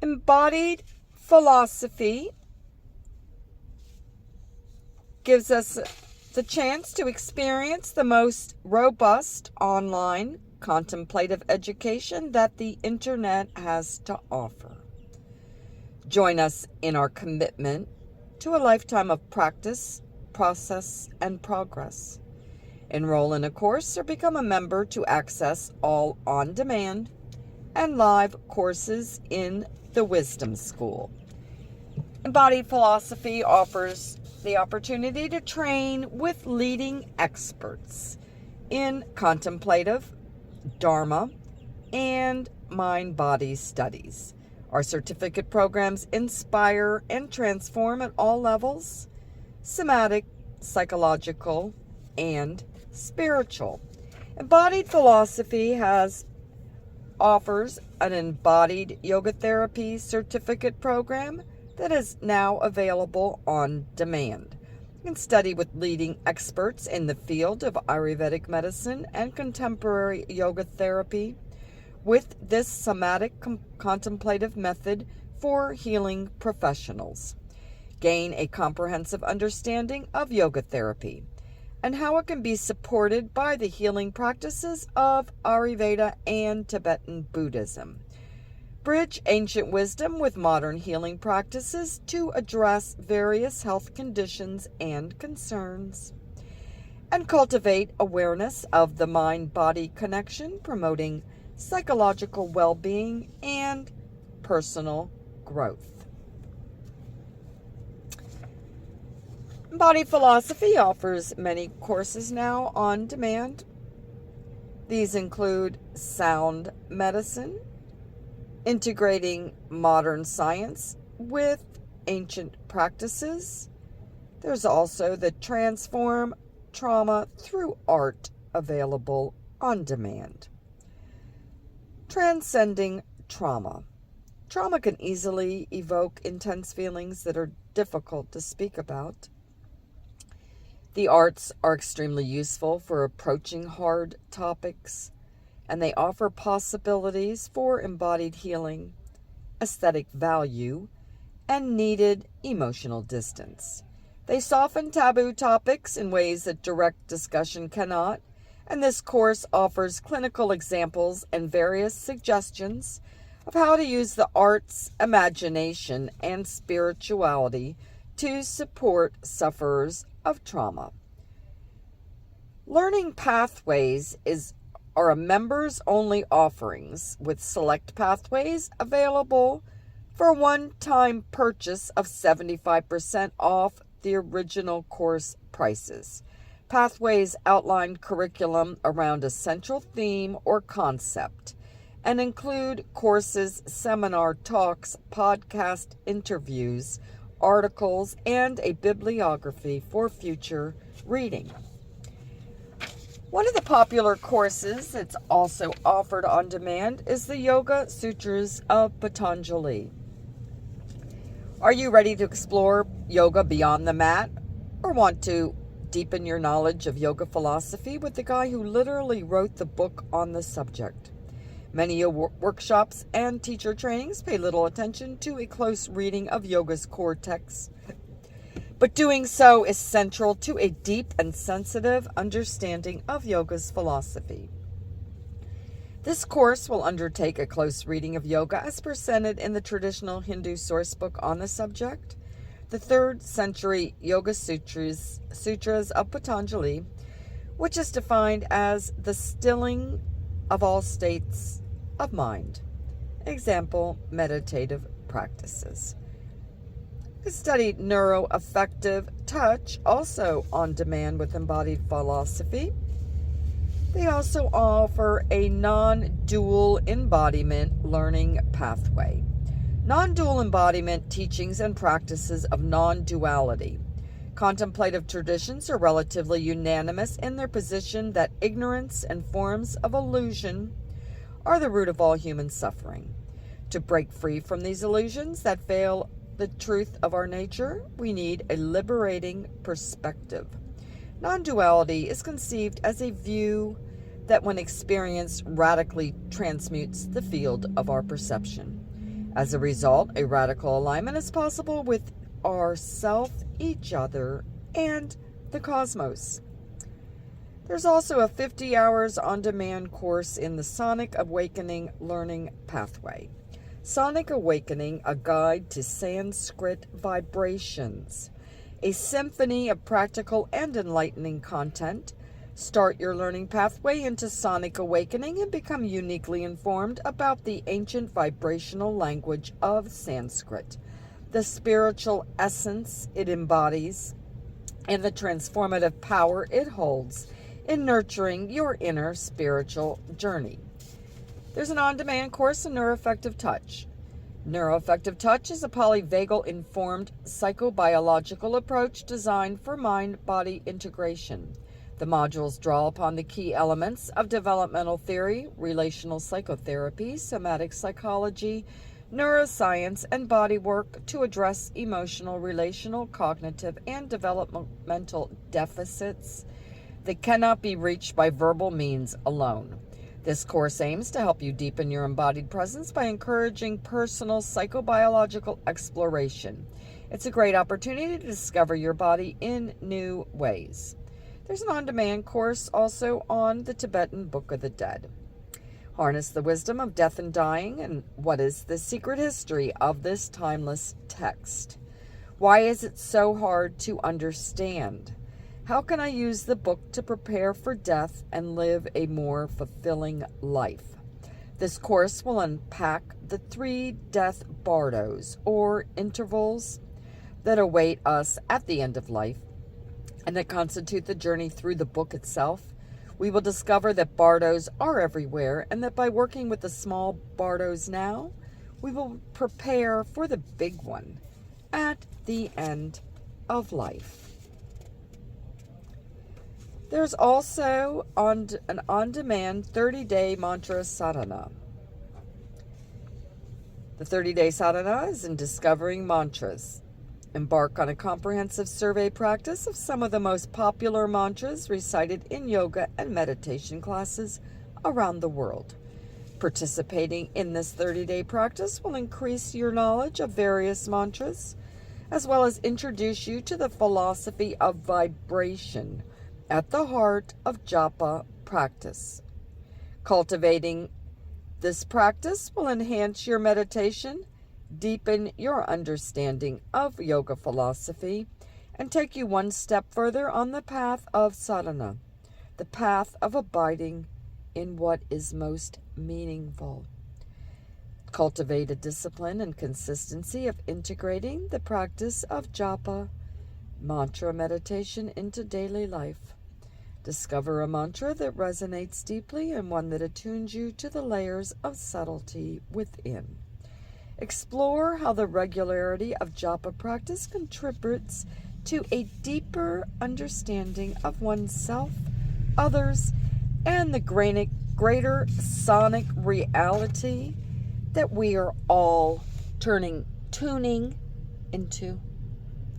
Embodied philosophy gives us the chance to experience the most robust online contemplative education that the internet has to offer. Join us in our commitment to a lifetime of practice, process, and progress. Enroll in a course or become a member to access all on-demand and live courses in the Wisdom School. Embodied philosophy offers the opportunity to train with leading experts in contemplative, Dharma, and mind-body studies. Our certificate programs inspire and transform at all levels: somatic, psychological, and spiritual. Embodied philosophy offers an embodied yoga therapy certificate program that is now available on demand. You can study with leading experts in the field of Ayurvedic medicine and contemporary yoga therapy with this somatic contemplative method for healing professionals. Gain a comprehensive understanding of yoga therapy and how it can be supported by the healing practices of Ayurveda and Tibetan Buddhism. Bridge ancient wisdom with modern healing practices to address various health conditions and concerns. And cultivate awareness of the mind-body connection, promoting psychological well-being and personal growth. Embodied philosophy offers many courses now on demand. These include sound medicine, integrating modern science with ancient practices. There's also the Transform Trauma Through Art available on demand. Transcending trauma. Trauma can easily evoke intense feelings that are difficult to speak about. The arts are extremely useful for approaching hard topics, and they offer possibilities for embodied healing, aesthetic value, and needed emotional distance. They soften taboo topics in ways that direct discussion cannot, and this course offers clinical examples and various suggestions of how to use the arts, imagination, and spirituality to support sufferers of trauma. Learning Pathways are a members-only offerings with select pathways available for a one-time purchase of 75% off the original course prices. Pathways outline curriculum around a central theme or concept and include courses, seminar talks, podcast interviews, articles, and a bibliography for future reading. One of the popular courses that's also offered on demand is the Yoga Sutras of Patanjali. Are you ready to explore yoga beyond the mat, or want to deepen your knowledge of yoga philosophy with the guy who literally wrote the book on the subject? Many workshops and teacher trainings pay little attention to a close reading of yoga's core texts, but doing so is central to a deep and sensitive understanding of yoga's philosophy. This course will undertake a close reading of yoga as presented in the traditional Hindu sourcebook on the subject, the 3rd century Yoga Sutras of Patanjali, which is defined as the stilling of all states of mind. Example, meditative practices. We studied neuroaffective touch, also on demand with embodied philosophy. They also offer a non-dual embodiment learning pathway. Non-dual embodiment teachings and practices of non-duality. Contemplative traditions are relatively unanimous in their position that ignorance and forms of illusion are the root of all human suffering. To break free from these illusions that veil the truth of our nature, we need a liberating perspective. Non-duality is conceived as a view that, when experienced, radically transmutes the field of our perception. As a result, a radical alignment is possible with ourself, each other, and the cosmos. There's also a 50 hours on-demand course in the Sonic Awakening Learning Pathway. Sonic Awakening, a guide to Sanskrit vibrations. A symphony of practical and enlightening content. Start your learning pathway into Sonic Awakening and become uniquely informed about the ancient vibrational language of Sanskrit, the spiritual essence it embodies, and the transformative power it holds in nurturing your inner spiritual journey. There's an on-demand course in Neuroeffective Touch. Neuroeffective Touch is a polyvagal informed psychobiological approach designed for mind-body integration. The modules draw upon the key elements of developmental theory, relational psychotherapy, somatic psychology, neuroscience, and body work to address emotional, relational, cognitive, and developmental deficits that cannot be reached by verbal means alone. This course aims to help you deepen your embodied presence by encouraging personal psychobiological exploration. It's a great opportunity to discover your body in new ways. There's an on-demand course also on the Tibetan Book of the Dead. Harness the wisdom of death and dying, and what is the secret history of this timeless text? Why is it so hard to understand? How can I use the book to prepare for death and live a more fulfilling life? This course will unpack the 3 death bardos, or intervals, that await us at the end of life and that constitute the journey through the book itself. We will discover that bardos are everywhere, and that by working with the small bardos now, we will prepare for the big one at the end of life. There's also an on-demand 30-day mantra sadhana. The 30-day sadhana is in discovering mantras. Embark on a comprehensive survey practice of some of the most popular mantras recited in yoga and meditation classes around the world. Participating in this 30-day practice will increase your knowledge of various mantras, as well as introduce you to the philosophy of vibration at the heart of japa practice. Cultivating this practice will enhance your meditation, deepen your understanding of yoga philosophy, and take you one step further on the path of sadhana, the path of abiding in what is most meaningful. Cultivate a discipline and consistency of integrating the practice of japa, mantra meditation into daily life. Discover a mantra that resonates deeply and one that attunes you to the layers of subtlety within. Explore how the regularity of japa practice contributes to a deeper understanding of oneself, others, and the greater sonic reality that we are all tuning into.